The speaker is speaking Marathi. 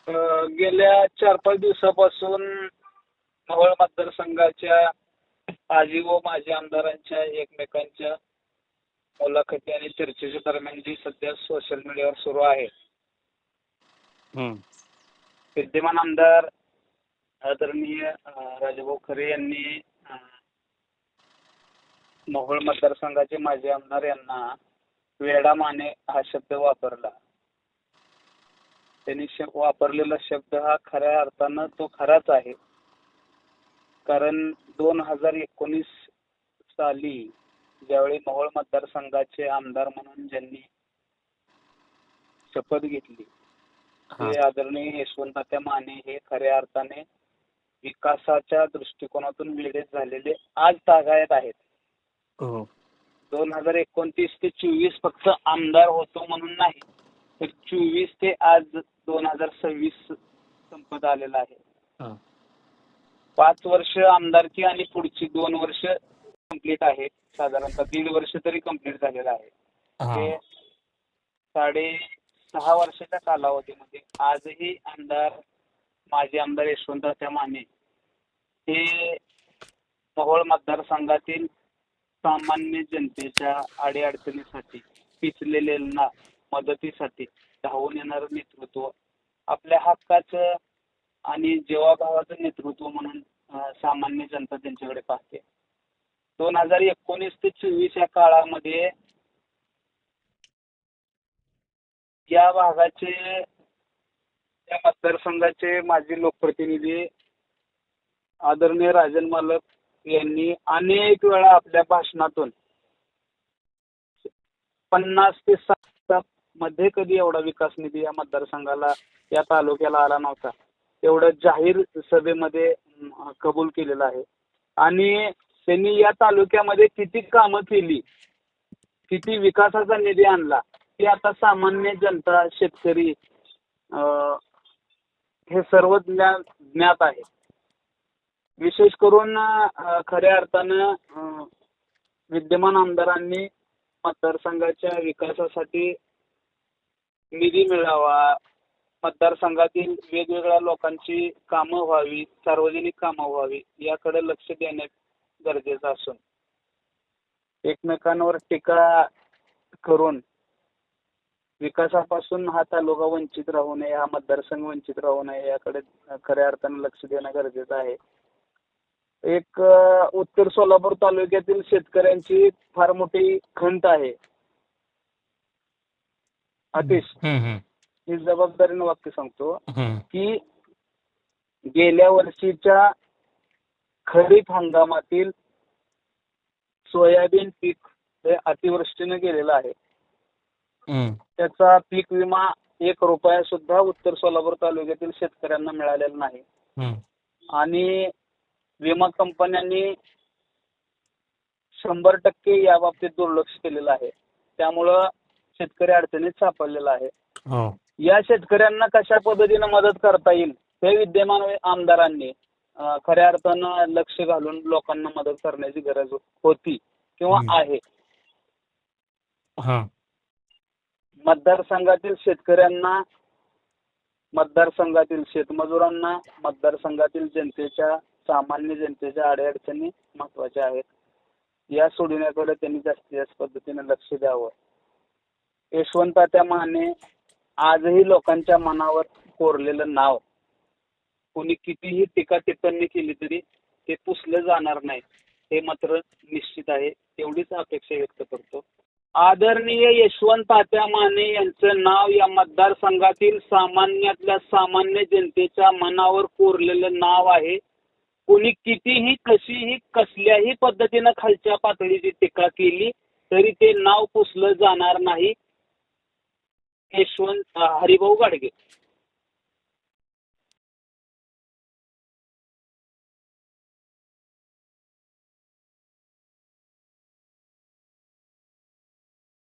गेल्या 4-5 दिवसापासून मावळ मतदारसंघाच्या आजी व माजी आमदारांच्या एकमेकांच्या मुलाखती आणि चर्चेच्या दरम्यान जी सध्या सोशल मीडियावर सुरू आहे. विद्यमान आमदार आदरणीय राजाभाऊ खरे यांनी मोहोळ मतदारसंघाचे माजी आमदार यांना वेडा माने हा शब्द वापरला. त्यांनी वापरलेला शब्द हा खऱ्या अर्थानं तो खराच आहे. कारण 2019 साली ज्यावेळी मोहोळ मतदारसंघाचे आमदार म्हणून ज्यांनी शपथ घेतली ते आदरणीय यशवंत माने हे खऱ्या अर्थाने विकासाच्या दृष्टिकोनातून वेडे झालेले आज तागायत आहेत. 2029 ते 24 फक्त आमदार होतो म्हणून नाही, तर 24 ते आज 2026 संपत आलेला आहे. 5 वर्ष आमदारकी आणि पुढची 2 वर्ष कंप्लीट आहे. साधारणतः 1.5 वर्ष तरी कंप्लीट झालेलं आहे. ते 6.5 वर्षाच्या कालावधीमध्ये आजही माजी आमदार यशवंत माने हे मोहोळ मतदारसंघातील सामान्य जनतेच्या अडीअडचणीसाठी, पिचलेल्यांना मदतीसाठी धावून येणारं नेतृत्व, आपल्या हक्काचं आणि जीवाभावाचं नेतृत्व म्हणून सामान्य जनता त्यांच्याकडे पाहते. 2019 ते 24 या काळामध्ये या भागाचे, या मतदारसंघाचे माजी लोकप्रतिनिधी आदरणीय राजन मालक यांनी अनेक वेळा आपल्या भाषणातून 50 ते 60 मध्ये कधी एवढा विकास निधी या मतदारसंघाला, या तालुक्याला आला नव्हता, एवढं जाहीर सभेमध्ये कबूल केलेलं आहे. आणि त्यांनी या तालुक्यामध्ये किती कामं केली, किती विकासाचा निधी आणला हे आता सामान्य जनता, शेतकरी हे सर्व ज्ञात आहे. विशेष करून खऱ्या अर्थानं विद्यमान आमदारांनी मतदारसंघाच्या विकासासाठी निधी मिळावा, मतदारसंघातील वेगवेगळ्या लोकांची कामं व्हावी, सार्वजनिक कामं व्हावी याकडे लक्ष देणे गरजेचं असून एकमेकांवर टीका करून विकासापासून हा तालुका वंचित राहू नये, हा मतदारसंघ वंचित राहू नये याकडे खऱ्या अर्थानं लक्ष देणं गरजेचं आहे. एक उत्तर सोलापूर तालुक्यातील शेतकऱ्यांची फार मोठी खंत आहे. आतिश, ही जबाबदारीनं वाक्य सांगतो की गेल्या वर्षीच्या खरीप हंगामातील सोयाबीन पीक हे अतिवृष्टीने गेलेलं आहे. त्याचा पीक विमा 1 रुपया सुद्धा उत्तर सोलापूर तालुक्यातील शेतकऱ्यांना मिळालेला नाही. आणि विमा कंपन्यांनी 100% या बाबतीत दुर्लक्ष केलेलं आहे. त्यामुळं शेतकरी अडचणीत सापडलेला आहे. या शेतकऱ्यांना कशा पद्धतीने मदत करता येईल हे विद्यमान आमदारांनी खऱ्या अर्थानं लक्ष घालून लोकांना मदत करण्याची गरज होती किंवा आहे. मतदारसंघातील शेतकऱ्यांना, मतदारसंघातील शेतमजुरांना, मतदारसंघातील जनतेच्या, सामान्य जनतेच्या अडीअडचणी महत्वाच्या आहेत. या सोडविण्याकडे त्यांनी जास्तीत जास्त पद्धतीने लक्ष द्यावं. यशवंत माने आजही लोकांच्या मनावर कोरलेलं नाव, कोणी कितीही टीका टिप्पणी केली तरी ते पुसलं जाणार नाही हे मात्र निश्चित आहे. एवढीच अपेक्षा व्यक्त करतो. आदरणीय यशवंत माने यांचं नाव या मतदारसंघातील सामान्यातल्या सामान्य जनतेच्या मनावर कोरलेलं नाव आहे. कोणी कितीही, कशीही, कसल्याही पद्धतीनं खालच्या पातळीची टीका केली तरी ते नाव पुसलं जाणार नाही. यशवंत हरिभाऊ गाडगे.